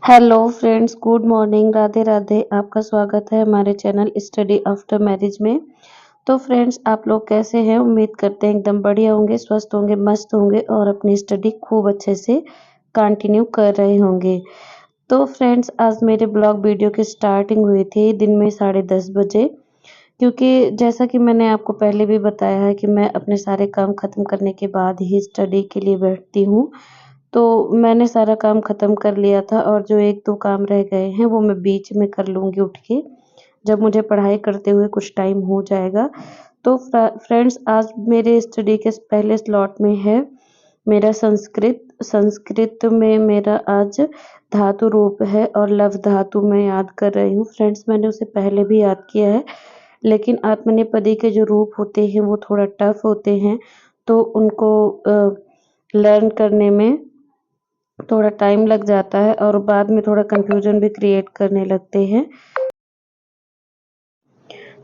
Hello friends, good morning, Radhe Radhe. आपका स्वागत है हमारे चैनल स्टडी आफ्टर मैरिज में। तो फ्रेंड्स, आप लोग कैसे हैं? उम्मीद करते हैं एकदम बढ़िया होंगे, स्वस्थ होंगे, मस्त होंगे और अपनी स्टडी खूब अच्छे से कंटिन्यू कर रहे होंगे। तो फ्रेंड्स, आज मेरे ब्लॉग वीडियो की स्टार्टिंग हुई थी दिन में 10:30 बजे, क्योंकि जैसा कि मैंने आपको पहले भी बताया है कि मैं अपने सारे काम ख़त्म करने के बाद ही स्टडी के लिए बैठती हूँ। तो मैंने सारा काम ख़त्म कर लिया था और जो 1-2 काम रह गए हैं वो मैं बीच में कर लूँगी उठ के, जब मुझे पढ़ाई करते हुए कुछ टाइम हो जाएगा। तो फ्रेंड्स, आज मेरे स्टडी के पहले स्लॉट में है मेरा संस्कृत। संस्कृत में मेरा आज धातु रूप है और लव धातु मैं याद कर रही हूँ। फ्रेंड्स, मैंने उसे पहले भी याद किया है, लेकिन आत्मनेपदी के जो रूप होते हैं वो थोड़ा टफ होते हैं, तो उनको लर्न करने में थोड़ा टाइम लग जाता है और बाद में थोड़ा कंफ्यूजन भी क्रिएट करने लगते हैं।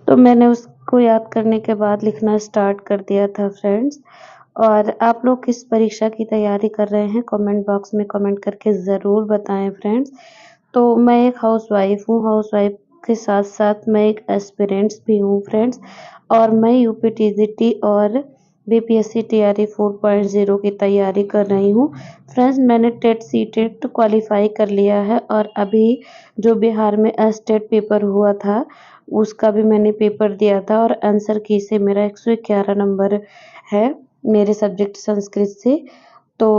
तो मैंने उसको याद करने के बाद लिखना स्टार्ट कर दिया था फ्रेंड्स। और आप लोग किस परीक्षा की तैयारी कर रहे हैं, कमेंट बॉक्स में कमेंट करके ज़रूर बताएं फ्रेंड्स। तो मैं एक हाउसवाइफ हूँ, हाउसवाइफ के साथ साथ मैं एक एस्पिरेंट्स भी हूँ फ्रेंड्स। और मैं यूपी टीजीटी और बीपीएससी टीआरई 4.0 की तैयारी कर रही हूँ फ्रेंड्स। मैंने टेट सीटेट क्वालिफाई कर लिया है और अभी जो बिहार में स्टेट पेपर हुआ था उसका भी मैंने पेपर दिया था और आंसर की से मेरा 111 नंबर है मेरे सब्जेक्ट संस्कृत से। तो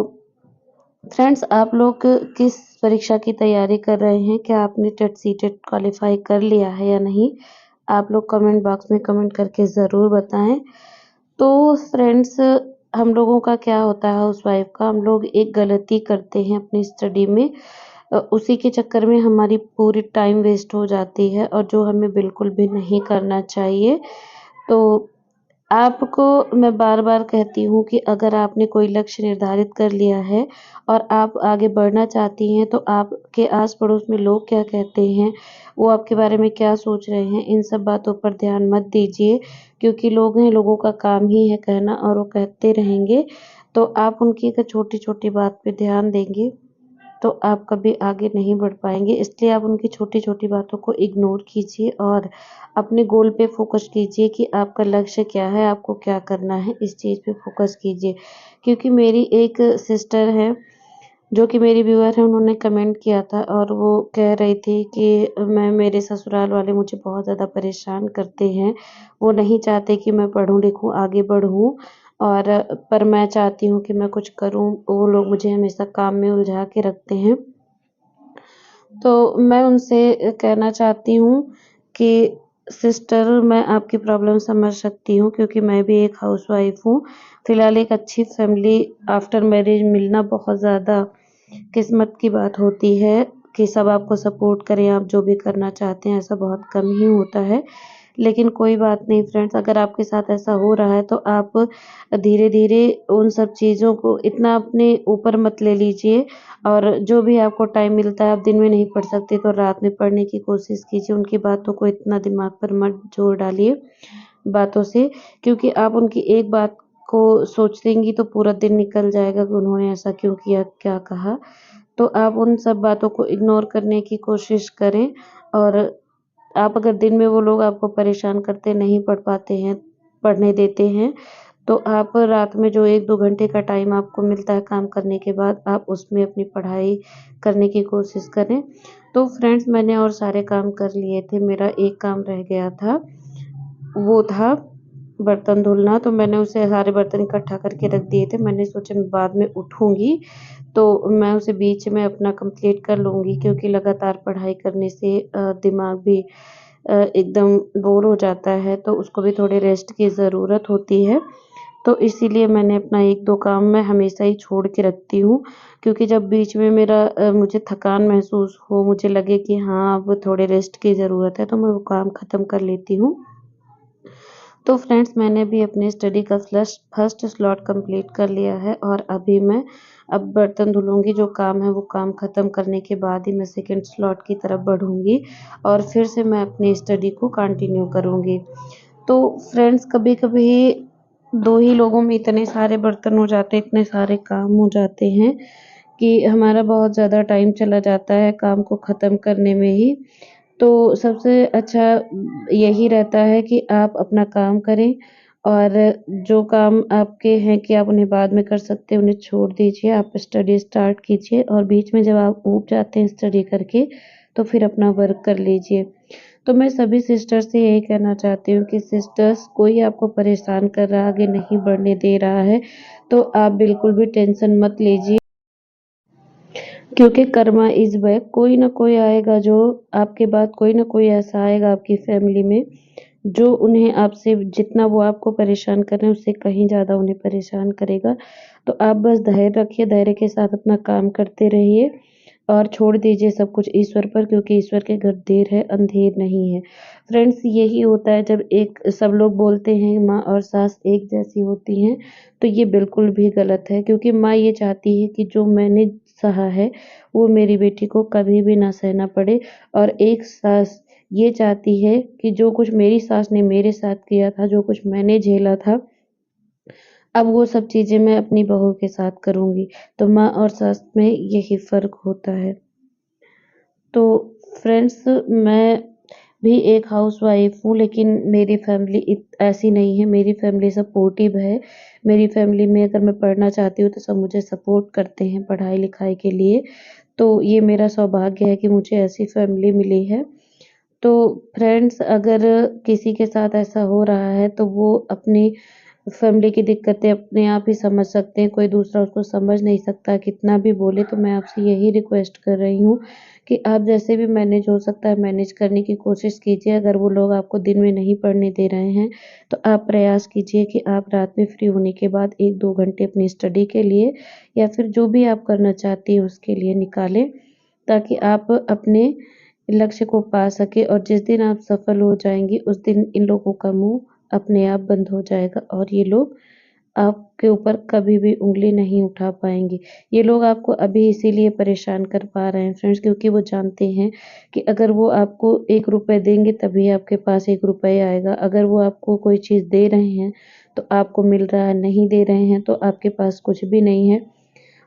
फ्रेंड्स, आप लोग किस परीक्षा की तैयारी कर रहे हैं? क्या आपने टेट सीटेट क्वालिफाई कर लिया है या नहीं? आप लोग कमेंट बॉक्स में कमेंट करके ज़रूर बताएं। तो फ्रेंड्स, हम लोगों का क्या होता है हाउसवाइफ का, हम लोग एक गलती करते हैं अपनी स्टडी में, उसी के चक्कर में हमारी पूरी टाइम वेस्ट हो जाती है और जो हमें बिल्कुल भी नहीं करना चाहिए। तो आपको मैं बार-बार कहती हूँ कि अगर आपने कोई लक्ष्य निर्धारित कर लिया है और आप आगे बढ़ना चाहती हैं, तो आपके आस-पड़ोस में लोग क्या कहते हैं, वो आपके बारे में क्या सोच रहे हैं, इन सब बातों पर ध्यान मत दीजिए, क्योंकि लोग हैं, लोगों का काम ही है कहना और वो कहते रहेंगे। तो आप उनकी एक छोटी-छोटी बात पे ध्यान देंगे तो आप कभी आगे नहीं बढ़ पाएँगे। इसलिए आप उनकी छोटी-छोटी बातों को इग्नोर कीजिए और अपने गोल पे फ़ोकस कीजिए कि आपका लक्ष्य क्या है, आपको क्या करना है, इस चीज़ पे फ़ोकस कीजिए। क्योंकि मेरी एक सिस्टर है, जो कि मेरी व्यूअर है, उन्होंने कमेंट किया था और वो कह रही थी कि मेरे ससुराल वाले मुझे बहुत ज़्यादा परेशान करते हैं। वो नहीं चाहते कि मैं पढ़ूँ लिखूँ, आगे बढ़ूँ और पर मैं चाहती हूँ कि मैं कुछ करूँ, वो लोग मुझे हमेशा काम में उलझा के रखते हैं। तो मैं उनसे कहना चाहती हूँ कि सिस्टर, मैं आपकी प्रॉब्लम समझ सकती हूँ, क्योंकि मैं भी एक हाउसवाइफ़ हूँ। फ़िलहाल एक अच्छी फ़ैमिली आफ्टर मैरिज मिलना बहुत ज़्यादा किस्मत की बात होती है कि सब आपको सपोर्ट करें, आप जो भी करना चाहते हैं, ऐसा बहुत कम ही होता है। लेकिन कोई बात नहीं फ्रेंड्स, अगर आपके साथ ऐसा हो रहा है तो आप धीरे-धीरे उन सब चीज़ों को इतना अपने ऊपर मत ले लीजिए और जो भी आपको टाइम मिलता है, आप दिन में नहीं पढ़ सकते तो रात में पढ़ने की कोशिश कीजिए। उनकी बातों को इतना दिमाग पर मत जोर डालिए बातों से, क्योंकि आप उनकी एक बात को सोच लेंगी तो पूरा दिन निकल जाएगा कि उन्होंने ऐसा क्यों किया, क्या कहा। तो आप उन सब बातों को इग्नोर करने की कोशिश करें और आप अगर दिन में वो लोग आपको परेशान करते नहीं पढ़ पाते हैं, पढ़ने देते हैं, तो आप रात में जो 1-2 घंटे का टाइम आपको मिलता है काम करने के बाद, आप उसमें अपनी पढ़ाई करने की कोशिश करें। तो फ्रेंड्स, मैंने और सारे काम कर लिए थे, मेरा एक काम रह गया था, वो था बर्तन धुलना। तो मैंने उसे सारे बर्तन इकट्ठा करके रख दिए थे। मैंने सोचा मैं बाद में उठूँगी, तो मैं उसे बीच में अपना कंप्लीट कर लूँगी, क्योंकि लगातार पढ़ाई करने से दिमाग भी एकदम बोर हो जाता है, तो उसको भी थोड़ी रेस्ट की ज़रूरत होती है। तो इसीलिए मैंने अपना 1-2 काम मैं हमेशा ही छोड़ के रखती हूँ, क्योंकि जब बीच में मुझे थकान महसूस हो, मुझे लगे कि हाँ, अब थोड़े रेस्ट की ज़रूरत है, तो मैं वो काम ख़त्म कर लेती हूँ। तो फ्रेंड्स, मैंने भी अपनी स्टडी का फर्स्ट स्लॉट कंप्लीट कर लिया है और अभी मैं अब बर्तन धुलूँगी, जो काम है वो काम ख़त्म करने के बाद ही मैं सेकंड स्लॉट की तरफ बढ़ूँगी और फिर से मैं अपनी स्टडी को कंटिन्यू करूँगी। तो फ्रेंड्स, कभी-कभी 2 ही लोगों में इतने सारे बर्तन हो जाते हैं, इतने सारे काम हो जाते हैं कि हमारा बहुत ज़्यादा टाइम चला जाता है काम को ख़त्म करने में ही। तो सबसे अच्छा यही रहता है कि आप अपना काम करें और जो काम आपके हैं कि आप उन्हें बाद में कर सकते हैं, उन्हें छोड़ दीजिए। आप स्टडी स्टार्ट कीजिए और बीच में जब आप ऊब जाते हैं स्टडी करके, तो फिर अपना वर्क कर लीजिए। तो मैं सभी सिस्टर्स से यही कहना चाहती हूँ कि सिस्टर्स, कोई आपको परेशान कर रहा है, आगे नहीं बढ़ने दे रहा है, तो आप बिल्कुल भी टेंशन मत लीजिए। क्योंकि कर्मा इज़ बैक, कोई ना कोई आएगा, जो आपके बाद कोई ना कोई ऐसा आएगा आपकी फैमिली में, जो उन्हें आपसे जितना वो आपको परेशान कर रहे हैं उससे कहीं ज़्यादा उन्हें परेशान करेगा। तो आप बस धैर्य रखिए, धैर्य के साथ अपना काम करते रहिए और छोड़ दीजिए सब कुछ ईश्वर पर, क्योंकि ईश्वर के घर देर है अंधेर नहीं है। फ्रेंड्स, यही होता है जब एक सब लोग बोलते हैं माँ और सास एक जैसी होती हैं, तो ये बिल्कुल भी गलत है, क्योंकि माँ ये चाहती है कि जो मैंने सहा है वो मेरी बेटी को कभी भी ना सहना पड़े, और एक सास ये चाहती है कि जो कुछ मेरी सास ने मेरे साथ किया था, जो कुछ मैंने झेला था, अब वो सब चीज़ें मैं अपनी बहू के साथ करूँगी। तो माँ और सास में यही फ़र्क होता है। तो फ्रेंड्स, मैं भी एक हाउसवाइफ़ हूँ, लेकिन मेरी फैमिली ऐसी नहीं है। मेरी फैमिली सपोर्टिव है। मेरी फैमिली में अगर मैं पढ़ना चाहती हूँ तो सब मुझे सपोर्ट करते हैं पढ़ाई लिखाई के लिए। तो ये मेरा सौभाग्य है कि मुझे ऐसी फैमिली मिली है। तो फ्रेंड्स, अगर किसी के साथ ऐसा हो रहा है तो वो अपनी फैमिली की दिक्कतें अपने आप ही समझ सकते हैं, कोई दूसरा उसको समझ नहीं सकता कितना भी बोले। तो मैं आपसे यही रिक्वेस्ट कर रही हूँ कि आप जैसे भी मैनेज हो सकता है मैनेज करने की कोशिश कीजिए। अगर वो लोग आपको दिन में नहीं पढ़ने दे रहे हैं, तो आप प्रयास कीजिए कि आप रात में फ्री होने के बाद 1-2 घंटे अपनी स्टडी के लिए या फिर जो भी आप करना चाहती हैं उसके लिए निकालें, ताकि आप अपने लक्ष्य को पा सकें। और जिस दिन आप सफल हो जाएँगी, उस दिन इन लोगों का मुँह अपने आप बंद हो जाएगा और ये लोग आपके ऊपर कभी भी उँगली नहीं उठा पाएँगे। ये लोग आपको अभी इसीलिए परेशान कर पा रहे हैं फ्रेंड्स, क्योंकि वो जानते हैं कि अगर वो आपको ₹1 देंगे तभी आपके पास ₹1 आएगा। अगर वो आपको कोई चीज़ दे रहे हैं, तो आपको मिल रहा है, नहीं दे रहे हैं तो आपके पास कुछ भी नहीं है।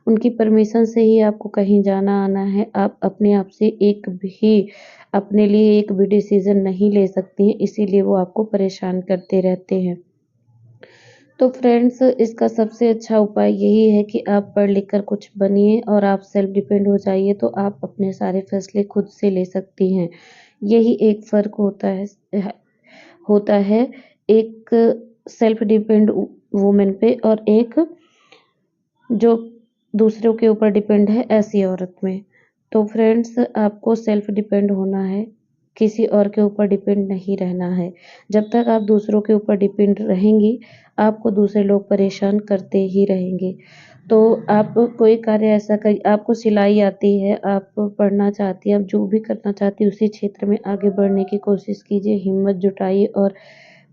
उनकी परमिशन से ही आपको कहीं जाना-आना है। आप अपने आप से एक भी अपने लिए एक भी डिसीज़न नहीं ले सकती हैं, इसीलिए वो आपको परेशान करते रहते हैं। तो फ्रेंड्स, इसका सबसे अच्छा उपाय यही है कि आप पढ़ लिख कर कुछ बनिए और आप सेल्फ डिपेंड हो जाइए, तो आप अपने सारे फैसले खुद से ले सकती हैं। यही एक फ़र्क होता है एक सेल्फ डिपेंड वुमन पे और एक जो दूसरों के ऊपर डिपेंड है ऐसी औरत में। तो फ्रेंड्स, आपको सेल्फ डिपेंड होना है, किसी और के ऊपर डिपेंड नहीं रहना है। जब तक आप दूसरों के ऊपर डिपेंड रहेंगी, आपको दूसरे लोग परेशान करते ही रहेंगे। तो आप कोई कार्य ऐसा आपको सिलाई आती है, आप पढ़ना चाहती हैं, आप जो भी करना चाहती हैं उसी क्षेत्र में आगे बढ़ने की कोशिश कीजिए, हिम्मत जुटाइए और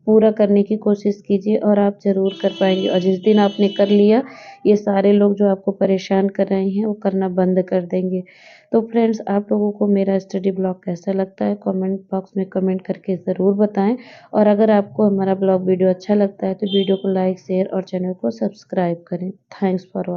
पूरा करने की कोशिश कीजिए और आप ज़रूर कर पाएँगे। और जिस दिन आपने कर लिया, ये सारे लोग जो आपको परेशान कर रहे हैं, वो करना बंद कर देंगे। तो फ्रेंड्स, आप लोगों को मेरा स्टडी ब्लॉग कैसा लगता है, कमेंट बॉक्स में कमेंट करके ज़रूर बताएँ। और अगर आपको हमारा ब्लॉग वीडियो अच्छा लगता है, तो वीडियो को लाइक, शेयर और चैनल को सब्सक्राइब करें। Thanks for